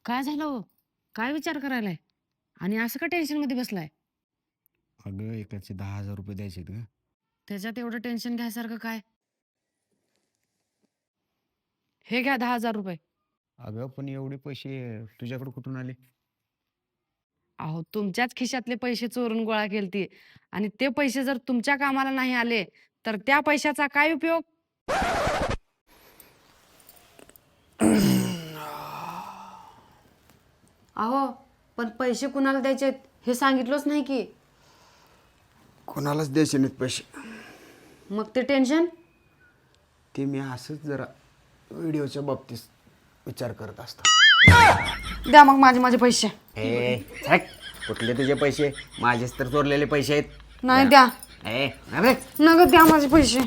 काय झालं हो? काय विचार करायलाय? आणि असं का टेन्शनमध्ये बसलाय? अगं एकाचे 10,000 रुपये द्यायचे आहेत ग. त्याच्यात एवढं टेन्शन घ्यायसारखं काय? हे घ्या 10,000 रुपये. अगं पण एवढे पैसे तुझ्याकडे कुठून आले? अहो तुमच्याच खिशातले पैसे चोरून गोळा केलती आणि ते पैसे जर तुमच्या कामाला नाही आले तर त्या पैशाचा काय उपयोग? अहो पण पैसे कुणाला द्यायचे हे सांगितलंच नाही की. कोणालाच द्यायचे नाहीत पैसे. मग ते टेन्शन? ते मी असंच जरा व्हिडिओच्या बाबतीत विचार करत असतो. द्या मग माझे पैसे. कुठले तुझे पैसे? माझेच तर चोरलेले पैसे आहेत. नाही द्या. अरे नगद द्या माझे पैसे.